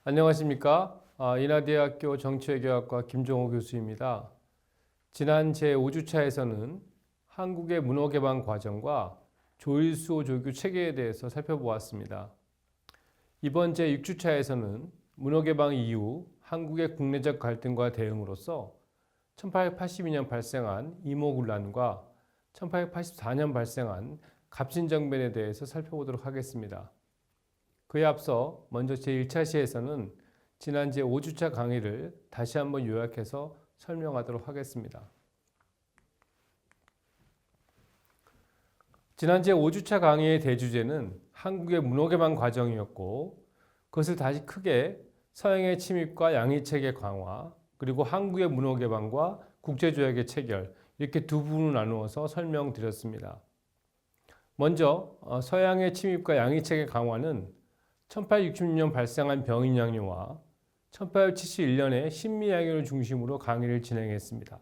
안녕하십니까? 인하대학교 정치외교학과 김종호 교수입니다. 지난 제5주차에서는 한국의 문호개방 과정과 조일수 조교 체계에 대해서 살펴보았습니다. 이번 제6주차에서는 문호개방 이후 한국의 국내적 갈등과 대응으로서 1882년 발생한 이모군란과 1884년 발생한 갑신정변에 대해서 살펴보도록 하겠습니다. 그에 앞서 먼저 제1차 시에서는 지난 제5주차 강의를 다시 한번 요약해서 설명하도록 하겠습니다. 지난 제5주차 강의의 대주제는 한국의 문호개방 과정이었고, 그것을 다시 크게 서양의 침입과 양의체계 강화, 그리고 한국의 문호개방과 국제조약의 체결, 이렇게 두 부분으로 나누어서 설명드렸습니다. 먼저 서양의 침입과 양의체계 강화는 1866년 발생한 병인양요와 1871년에 신미양요를 중심으로 강의를 진행했습니다.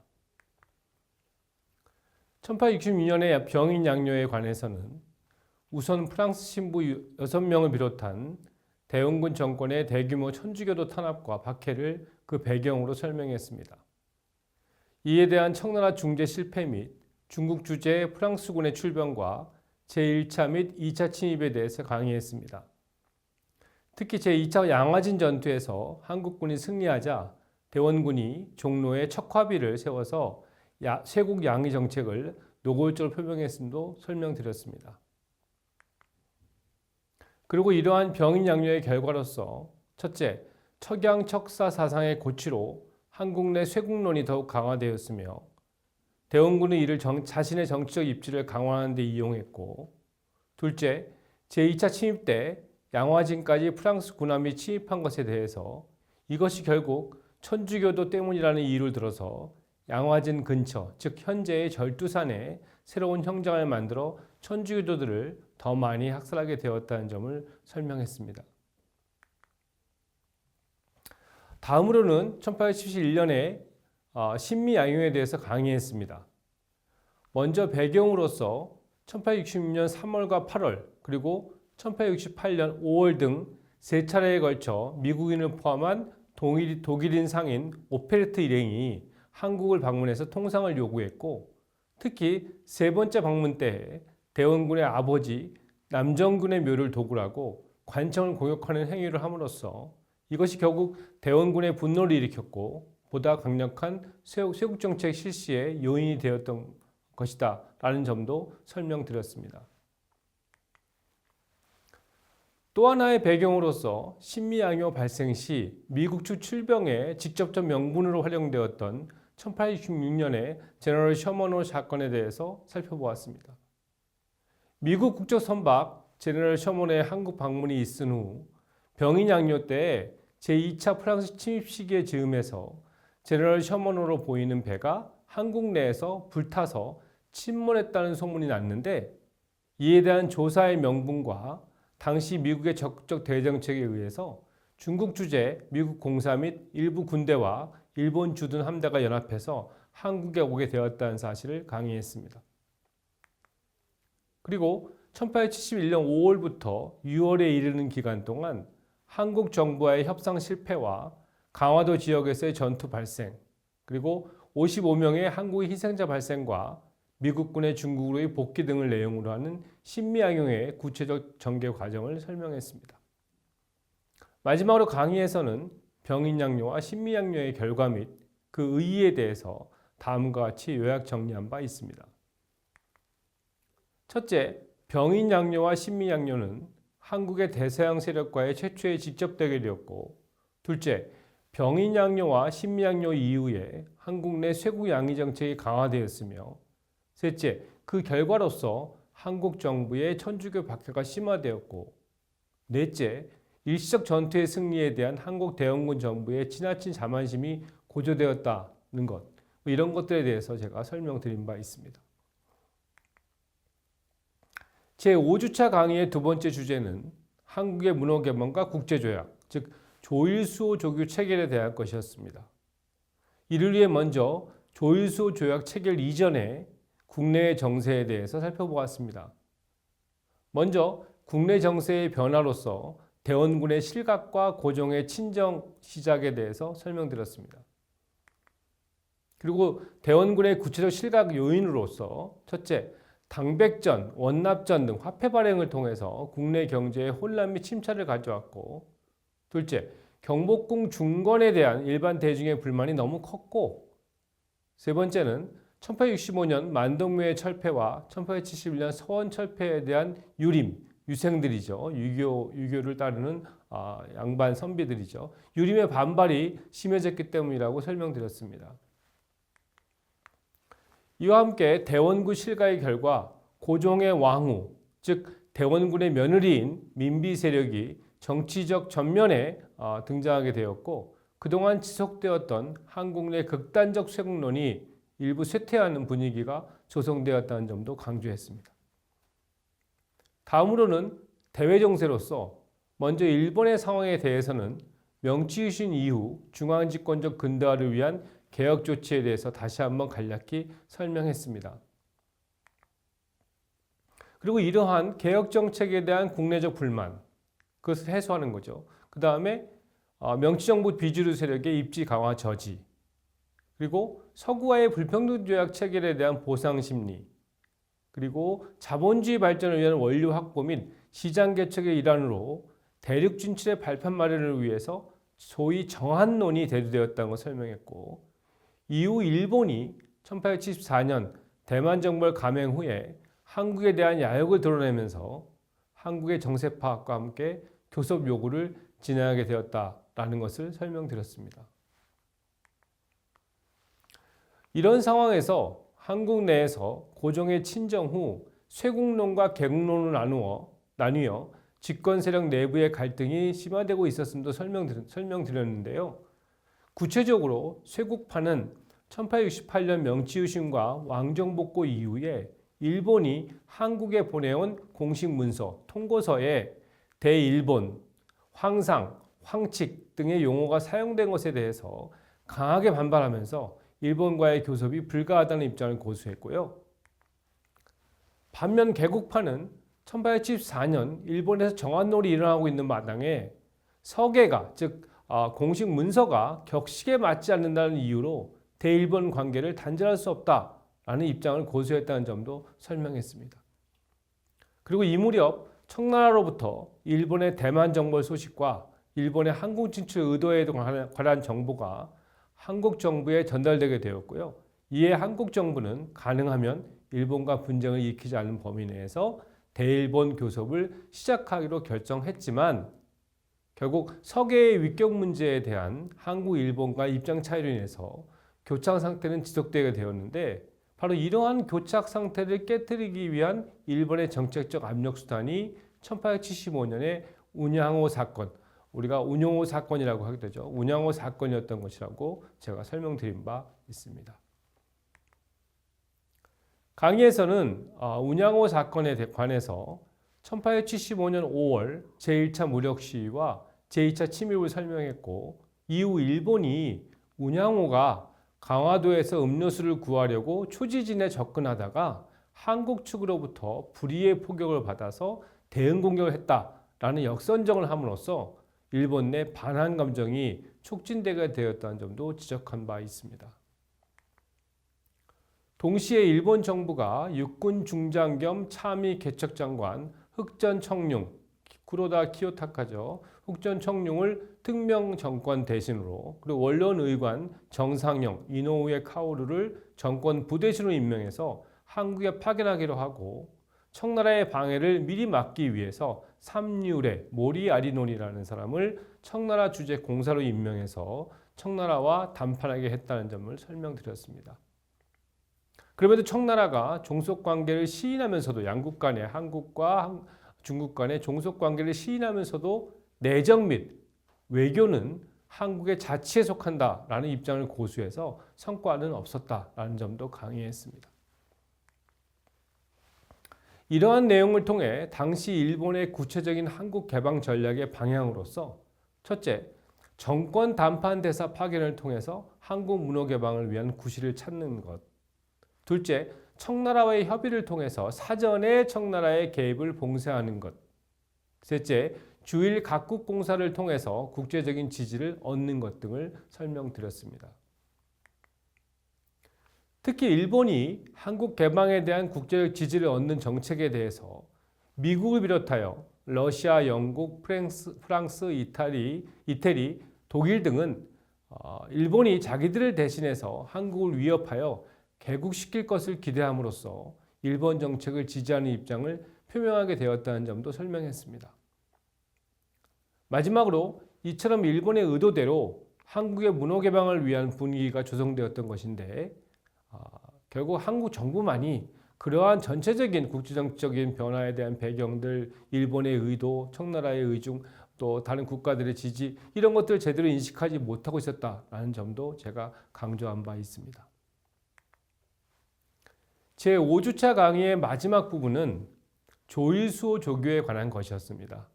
1866년의 병인양요에 관해서는 우선 프랑스 신부 6명을 비롯한 대원군 정권의 대규모 천주교도 탄압과 박해를 그 배경으로 설명했습니다. 이에 대한 청나라 중재 실패 및 중국 주재 프랑스군의 출병과 제1차 및 2차 침입에 대해서 강의했습니다. 특히 제2차 양화진 전투에서 한국군이 승리하자 대원군이 종로에 척화비를 세워서 쇄국 양위 정책을 노골적으로 표명했음도 설명드렸습니다. 그리고 이러한 병인양요의 결과로서 첫째, 척양척사 사상의 고취로 한국 내 쇄국론이 더욱 강화되었으며 대원군은 이를 자신의 정치적 입지를 강화하는 데 이용했고, 둘째, 제2차 침입 때 양화진까지 프랑스 군함이 침입한 것에 대해서 이것이 결국 천주교도 때문이라는 이유를 들어서 양화진 근처, 즉 현재의 절두산에 새로운 형장을 만들어 천주교도들을 더 많이 학살하게 되었다는 점을 설명했습니다. 다음으로는 1871년에 신미양요에 대해서 강의했습니다. 먼저 배경으로서 1866년 3월과 8월 그리고 1868년 5월 등 세 차례에 걸쳐 미국인을 포함한 독일인 상인 오페르트 일행이 한국을 방문해서 통상을 요구했고, 특히 세 번째 방문 때에 대원군의 아버지 남정군의 묘를 도굴하고 관청을 공격하는 행위를 함으로써 이것이 결국 대원군의 분노를 일으켰고 보다 강력한 쇄국정책 실시의 요인이 되었던 것이다 라는 점도 설명드렸습니다. 또 하나의 배경으로서 신미양요 발생 시 미국 측 출병의 직접적 명분으로 활용되었던 1866년의 제너럴 셔먼호 사건에 대해서 살펴보았습니다. 미국 국적 선박 제너럴 셔먼의 한국 방문이 있은 후 병인양요 때 제2차 프랑스 침입 시기의 즈음에서 제너럴 셔먼호로 보이는 배가 한국 내에서 불타서 침몰했다는 소문이 났는데, 이에 대한 조사의 명분과 당시 미국의 적극적 대정책에 의해서 중국 주재 미국 공사 및 일부 군대와 일본 주둔 함대가 연합해서 한국에 오게 되었다는 사실을 강의했습니다. 그리고 1871년 5월부터 6월에 이르는 기간 동안 한국 정부와의 협상 실패와 강화도 지역에서의 전투 발생, 그리고 55명의 한국의 희생자 발생과 미국군의 중국으로의 복귀 등을 내용으로 하는 신미양요의 구체적 전개 과정을 설명했습니다. 마지막으로 강의에서는 병인양요와 신미양요의 결과 및 그 의의에 대해서 다음과 같이 요약 정리한 바 있습니다. 첫째, 병인양요와 신미양요는 한국의 대서양 세력과의 최초의 직접 대결이었고, 둘째, 병인양요와 신미양요 이후에 한국 내 쇄국 양위 정책이 강화되었으며, 셋째, 그 결과로서 한국 정부의 천주교 박해가 심화되었고, 넷째, 일시적 전투의 승리에 대한 한국 대원군 정부의 지나친 자만심이 고조되었다는 것, 이런 것들에 대해서 제가 설명드린 바 있습니다. 제5주차 강의의 두 번째 주제는 한국의 문호개방과 국제조약, 즉 조일수호 조교 체결에 대한 것이었습니다. 이를 위해 먼저 조일수호 조약 체결 이전에 국내의 정세에 대해서 살펴보았습니다. 먼저 국내 정세의 변화로서 대원군의 실각과 고종의 친정 시작에 대해서 설명드렸습니다. 그리고 대원군의 구체적 실각 요인으로서 첫째, 당백전, 원납전 등 화폐 발행을 통해서 국내 경제에 혼란 및 침체를 가져왔고, 둘째, 경복궁 중건에 대한 일반 대중의 불만이 너무 컸고, 세 번째는 1865년 만동묘의 철폐와 1871년 서원 철폐에 대한 유생들이죠. 유교를 따르는 양반 선비들이죠. 유림의 반발이 심해졌기 때문이라고 설명드렸습니다. 이와 함께 대원군 실가의 결과 고종의 왕후, 즉 대원군의 며느리인 민비 세력이 정치적 전면에 등장하게 되었고, 그동안 지속되었던 한국 내 극단적 쇄국론이 일부 쇠퇴하는 분위기가 조성되었다는 점도 강조했습니다. 다음으로는 대외 정세로서 먼저 일본의 상황에 대해서는 명치유신 이후 중앙집권적 근대화를 위한 개혁 조치에 대해서 다시 한번 간략히 설명했습니다. 그리고 이러한 개혁 정책에 대한 국내적 불만, 그것을 해소하는 거죠. 그 다음에 명치정부 비주류 세력의 입지 강화 저지, 그리고 서구와의 불평등 조약 체결에 대한 보상 심리, 그리고 자본주의 발전을 위한 원료 확보 및 시장 개척의 일환으로 대륙 진출의 발판 마련을 위해서 소위 정한론이 대두되었다는 것을 설명했고, 이후 일본이 1874년 대만 정벌 감행 후에 한국에 대한 야욕을 드러내면서 한국의 정세 파악과 함께 교섭 요구를 진행하게 되었다라는 것을 설명드렸습니다. 이런 상황에서 한국 내에서 고종의 친정 후 쇄국론과 개국론을 나뉘어 집권 세력 내부의 갈등이 심화되고 있었음도 설명드렸는데요. 구체적으로 쇄국파는 1868년 명치유신과 왕정복고 이후에 일본이 한국에 보내온 공식 문서, 통고서에 대일본, 황상, 황칙 등의 용어가 사용된 것에 대해서 강하게 반발하면서 일본과의 교섭이 불가하다는 입장을 고수했고요. 반면 개국파는 1874년 일본에서 정한론이 일어나고 있는 마당에 서계가, 즉 공식 문서가 격식에 맞지 않는다는 이유로 대일본 관계를 단절할 수 없다라는 입장을 고수했다는 점도 설명했습니다. 그리고 이 무렵 청나라로부터 일본의 대만 정벌 소식과 일본의 한국 진출 의도에 관한 정보가 한국 정부에 전달되게 되었고요. 이에 한국 정부는 가능하면 일본과 분쟁을 일으키지 않는 범위 내에서 대일본 교섭을 시작하기로 결정했지만, 결국 서계의 위격 문제에 대한 한국, 일본과 입장 차이로 인해서 교착 상태는 지속되게 되었는데, 바로 이러한 교착 상태를 깨뜨리기 위한 일본의 정책적 압력 수단이 1875년에 운양호 사건, 우리가 운용호 사건이라고 하게 되죠. 운양호 사건이었던 것이라고 제가 설명드린 바 있습니다. 강의에서는 운양호 사건에 관해서 1875년 5월 제1차 무력 시위와 제2차 침입을 설명했고, 이후 일본이 운양호가 강화도에서 음료수를 구하려고 초지진에 접근하다가 한국 측으로부터 불의의 포격을 받아서 대응 공격을 했다라는 역선정을 함으로써 일본 내 반한 감정이 촉진되게 되었다는 점도 지적한 바 있습니다. 동시에 일본 정부가 육군 중장 겸 차미 개척장관 흑전 청룡, 쿠로다 키요타카죠. 흑전 청룡을 특명 정권 대신으로, 그리고 원론 의관 정상영, 이노우에 카오루를 정권 부대신으로 임명해서 한국에 파견하기로 하고, 청나라의 방해를 미리 막기 위해서 삼류레 모리 아리논이라는 사람을 청나라 주재 공사로 임명해서 청나라와 담판하게 했다는 점을 설명드렸습니다. 그럼에도 청나라가 종속관계를 시인하면서도, 양국 간의, 한국과 중국 간의 종속관계를 시인하면서도 내정 및 외교는 한국의 자치에 속한다라는 입장을 고수해서 성과는 없었다라는 점도 강의했습니다. 이러한 내용을 통해 당시 일본의 구체적인 한국 개방 전략의 방향으로서, 첫째, 정권 담판 대사 파견을 통해서 한국 문호 개방을 위한 구실을 찾는 것. 둘째, 청나라와의 협의를 통해서 사전에 청나라의 개입을 봉쇄하는 것. 셋째, 주일 각국 공사를 통해서 국제적인 지지를 얻는 것 등을 설명드렸습니다. 특히 일본이 한국 개방에 대한 국제적 지지를 얻는 정책에 대해서 미국을 비롯하여 러시아, 영국, 프랑스, 이태리, 독일 등은 일본이 자기들을 대신해서 한국을 위협하여 개국시킬 것을 기대함으로써 일본 정책을 지지하는 입장을 표명하게 되었다는 점도 설명했습니다. 마지막으로 이처럼 일본의 의도대로 한국의 문호 개방을 위한 분위기가 조성되었던 것인데 결국 한국 정부만이 그러한 전체적인 국제정치적인 변화에 대한 배경들, 일본의 의도, 청나라의 의중, 또 다른 국가들의 지지 이런 것들을 제대로 인식하지 못하고 있었다라는 점도 제가 강조한 바 있습니다. 제5주차 강의의 마지막 부분은 조일수호 조교에 관한 것이었습니다.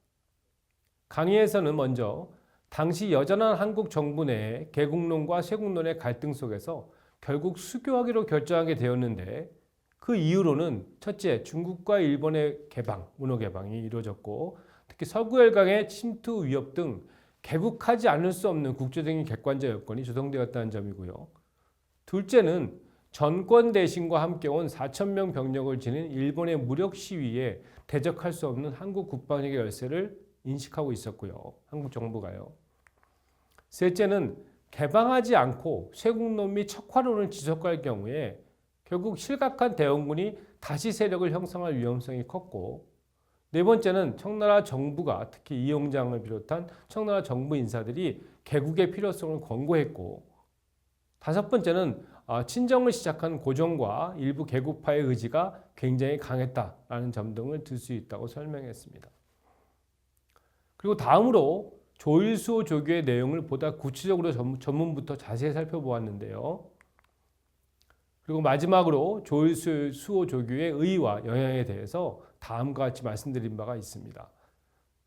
강의에서는 먼저 당시 여전한 한국 정부 내의 개국론과 쇄국론의 갈등 속에서 결국 수교하기로 결정하게 되었는데 그 이유로는 첫째, 중국과 일본의 개방, 문호 개방이 이루어졌고 특히 서구열강의 침투 위협 등 개국하지 않을 수 없는 국제적인 객관적 여건이 조성되었다는 점이고요. 둘째는 전권 대신과 함께 온 4,000명 병력을 지닌 일본의 무력 시위에 대적할 수 없는 한국 국방력의 열세를 인식하고 있었고요. 한국 정부가요. 셋째는 개방하지 않고 쇄국론 및 척화론을 지속할 경우에 결국 실각한 대원군이 다시 세력을 형성할 위험성이 컸고 네 번째는 청나라 정부가 특히 이용장을 비롯한 청나라 정부 인사들이 개국의 필요성을 권고했고 다섯 번째는 친정을 시작한 고종과 일부 개국파의 의지가 굉장히 강했다라는 점 등을 들 수 있다고 설명했습니다. 그리고 다음으로 조일수호 조교의 내용을 보다 구체적으로 전문부터 자세히 살펴보았는데요. 그리고 마지막으로 조일수호 조교의 의의와 영향에 대해서 다음과 같이 말씀드린 바가 있습니다.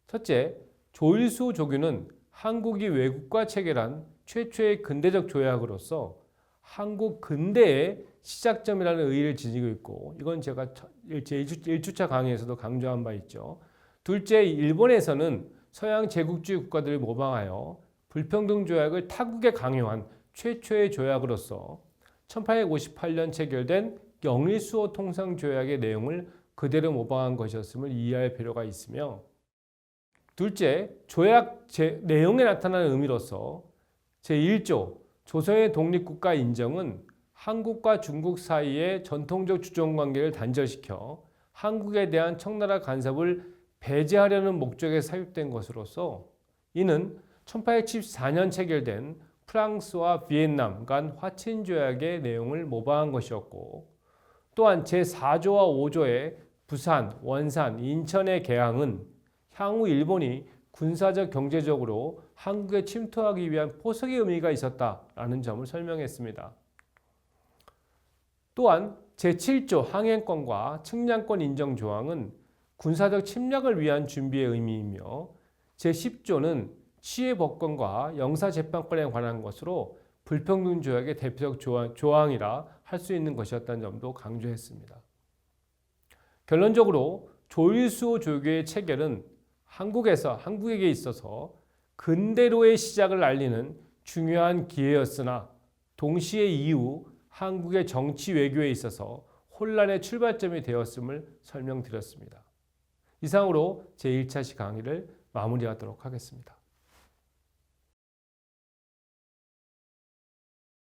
첫째, 조일수호 조교는 한국이 외국과 체결한 최초의 근대적 조약으로서 한국 근대의 시작점이라는 의의를 지니고 있고 이건 제가 1주차 강의에서도 강조한 바 있죠. 둘째, 일본에서는 서양 제국주의 국가들을 모방하여 불평등 조약을 타국에 강요한 최초의 조약으로서 1858년 체결된 영일수호 통상조약의 내용을 그대로 모방한 것이었음을 이해할 필요가 있으며 둘째, 조약 내용에 나타나는 의미로서 제1조 조선의 독립국가 인정은 한국과 중국 사이의 전통적 주종관계를 단절시켜 한국에 대한 청나라 간섭을 배제하려는 목적에 사유된 것으로서 이는 1874년 체결된 프랑스와 비엔남 간 화친조약의 내용을 모방한 것이었고 또한 제4조와 5조의 부산, 원산, 인천의 개항은 향후 일본이 군사적 경제적으로 한국에 침투하기 위한 포석의 의미가 있었다라는 점을 설명했습니다. 또한 제7조 항행권과 측량권 인정 조항은 군사적 침략을 위한 준비의 의미이며 제10조는 치해법권과 영사재판권에 관한 것으로 불평등 조약의 대표적 조항이라 할 수 있는 것이었다는 점도 강조했습니다. 결론적으로 조일수호 조교의 체결은 한국에게 있어서 근대로의 시작을 알리는 중요한 기회였으나 동시에 이후 한국의 정치 외교에 있어서 혼란의 출발점이 되었음을 설명드렸습니다. 이상으로 제1차 시 강의를 마무리하도록 하겠습니다.